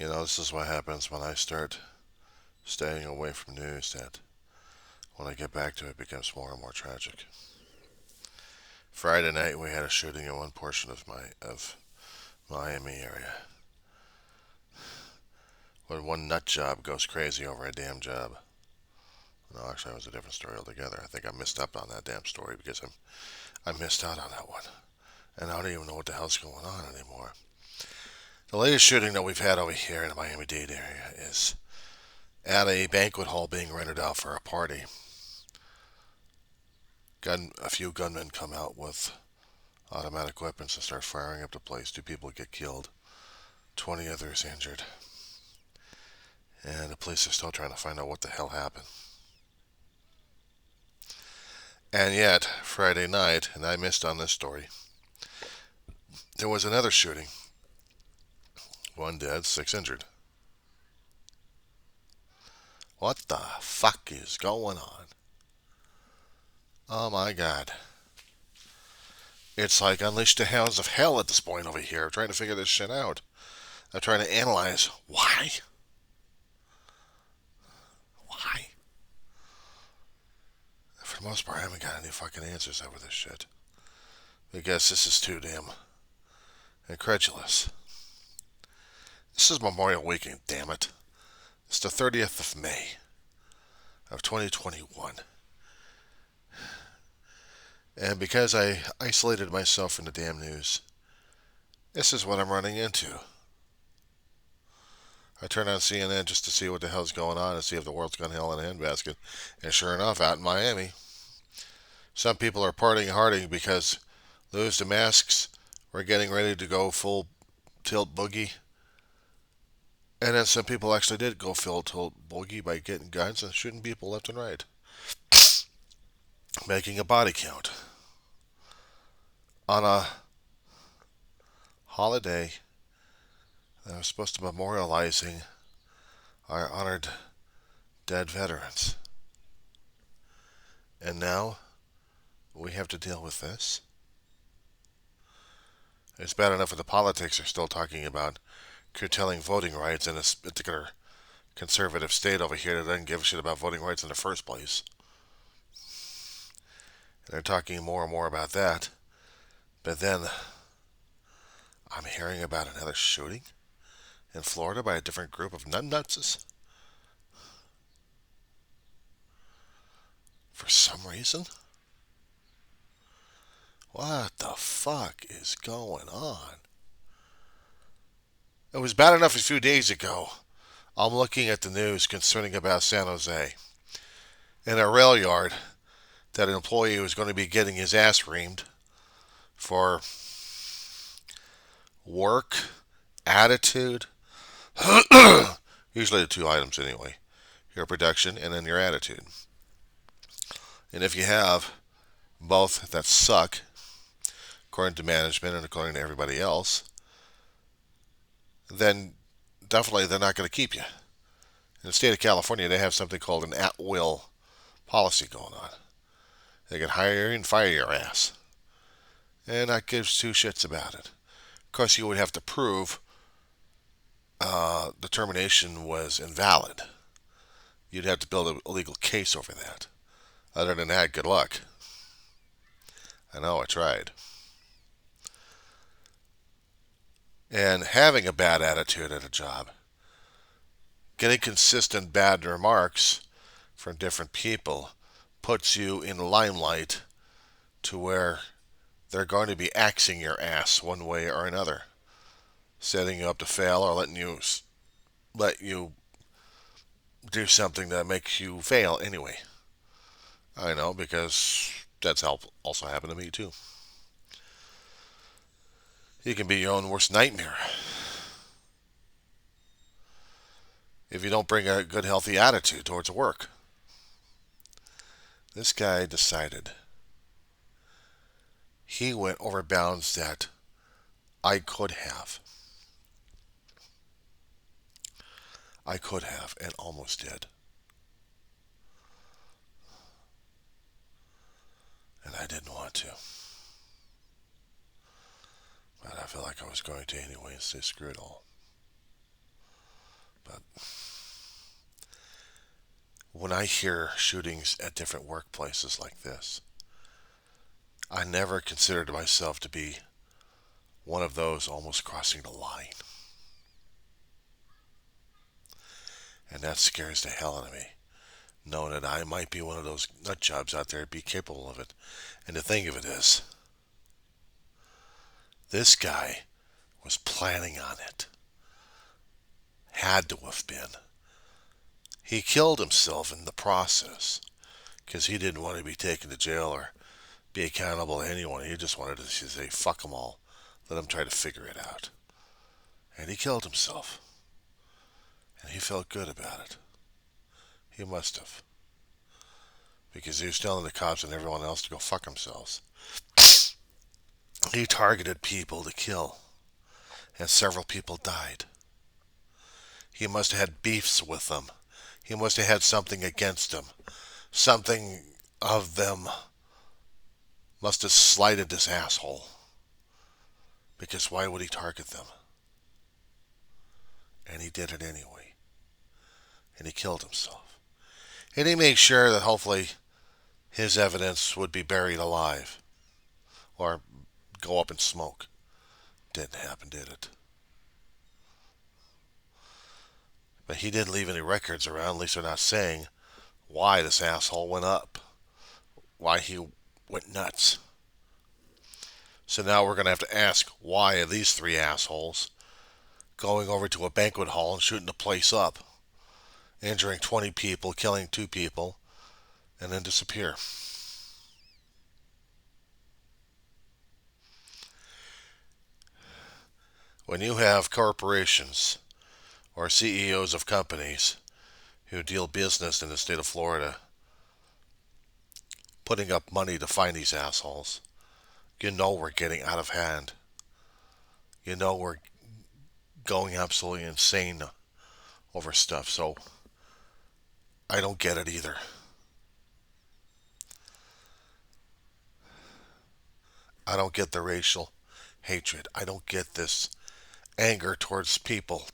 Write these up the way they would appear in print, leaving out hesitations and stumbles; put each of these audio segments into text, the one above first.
This is what happens when I start staying away from news that when I get back to it, it becomes more and more tragic. Friday night, we had a shooting in one portion of Miami area. When one nut job goes crazy over a damn job. No, actually, that was a different story altogether. I think I missed up on that damn story because I missed out on that one. And I don't even know what the hell's going on anymore. The latest shooting that we've had over here in the Miami-Dade area is at a banquet hall being rented out for a party. A few gunmen come out with automatic weapons and start firing up the place. 2 people get killed, 20 others injured. And the police are still trying to find out what the hell happened. And yet, Friday night, and I missed on this story, there was another shooting. 1 dead, 6 injured. What the fuck is going on? Oh my god. It's like Unleash the Hounds of Hell at this point over here, trying to figure this shit out. I'm trying to analyze why. Why? For the most part, I haven't got any fucking answers over this shit. Because this is too damn incredulous. This is Memorial Weekend, damn it. It's the 30th of May of 2021. And because I isolated myself from the damn news, this is what I'm running into. I turn on CNN just to see what the hell's going on and see if the world's gone hell in a handbasket. And sure enough, out in Miami, some people are partying hard because lose the masks. We're getting ready to go full tilt boogie. And then some people actually did go full tilt boogie by getting guns and shooting people left and right. Making a body count. On a holiday that was supposed to be memorializing our honored dead veterans. And now we have to deal with this. It's bad enough that the politics are still talking about curtailing voting rights in a particular conservative state over here that doesn't give a shit about voting rights in the first place. And they're talking more and more about that. But then I'm hearing about another shooting in Florida by a different group of numbnuts. For some reason. What the fuck is going on? It was bad enough a few days ago. I'm looking at the news concerning about San Jose. In a rail yard, that an employee was going to be getting his ass reamed for work, attitude. Usually the 2 items anyway. Your production and then your attitude. And if you have both that suck, according to management and according to everybody else, then definitely they're not going to keep you. In the state of California, they have something called an at-will policy going on. They can hire you and fire your ass. And that gives 2 shits about it. Of course, you would have to prove the termination was invalid. You'd have to build a legal case over that. Other than that, good luck. I know, I tried. And having a bad attitude at a job, getting consistent bad remarks from different people puts you in the limelight to where they're going to be axing your ass one way or another, setting you up to fail or let you do something that makes you fail anyway. I know, because that's also happened to me too. You can be your own worst nightmare if you don't bring a good, healthy attitude towards work. This guy decided he went over bounds that I could have. I could have and almost did. And I didn't want to. But I felt like I was going to anyway, and say screw it all. When I hear shootings at different workplaces like this, I never considered myself to be one of those almost crossing the line. And that scares the hell out of me, knowing that I might be one of those nut jobs out there, be capable of it. And the thing of it is, this guy was planning on it. Had to have been. He killed himself in the process because he didn't want to be taken to jail or be accountable to anyone. He just wanted to say, fuck them all. Let them try to figure it out. And he killed himself. And he felt good about it. He must have. Because he was telling the cops and everyone else to go fuck themselves. He targeted people to kill. And several people died. He must have had beefs with them. He must have had something against them. Something of them must have slighted this asshole. Because why would he target them? And he did it anyway. And he killed himself. And he made sure that hopefully his evidence would be buried alive. Or go up in smoke. Didn't happen, did it? But he didn't leave any records around. At least they're not saying why this asshole went up. Why he went nuts. So now we're going to have to ask, why are these three assholes going over to a banquet hall and shooting the place up, injuring 20 people, killing 2 people, and then disappear? When you have corporations or CEOs of companies who deal business in the state of Florida putting up money to find these assholes, you know we're getting out of hand. You know we're going absolutely insane over stuff. So I don't get it either. I don't get the racial hatred. I don't get this anger towards people.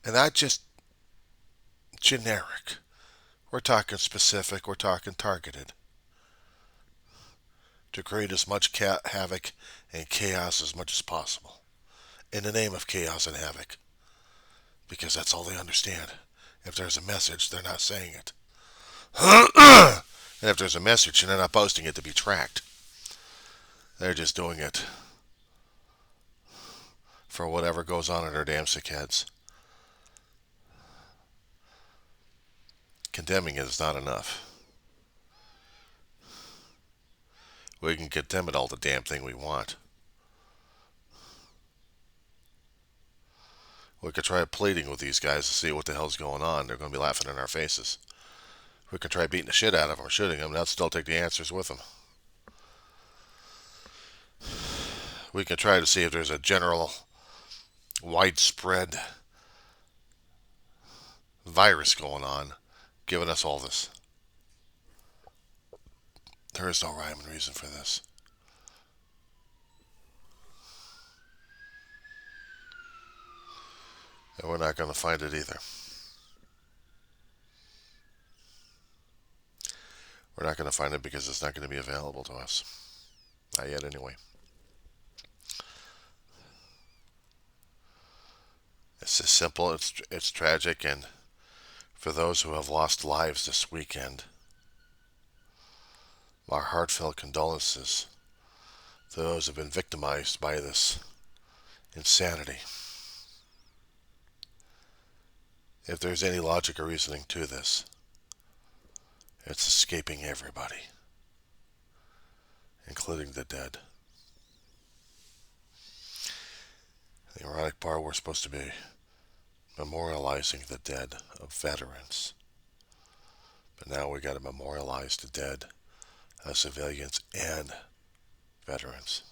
And not just generic. We're talking specific. We're talking targeted. To create as much havoc and chaos as much as possible. In the name of chaos and havoc. Because that's all they understand. If there's a message, they're not saying it. And if there's a message, they're not posting it to be tracked. They're just doing it for whatever goes on in their damn sick heads. Condemning it is not enough. We can condemn it all the damn thing we want. We could try pleading with these guys to see what the hell's going on. They're going to be laughing in our faces. We could try beating the shit out of them or shooting them, and they'll still take the answers with them. We can try to see if there's a general, widespread virus going on, giving us all this. There is no rhyme and reason for this. And we're not going to find it either. We're not going to find it because it's not going to be available to us. Not yet, anyway. It's just simple. It's tragic, and for those who have lost lives this weekend, our heartfelt condolences to those who have been victimized by this insanity. If there's any logic or reasoning to this, it's escaping everybody, including the dead. The ironic part, we're supposed to be memorializing the dead of veterans. But now we got to memorialize the dead of civilians and veterans.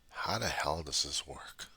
How the hell does this work?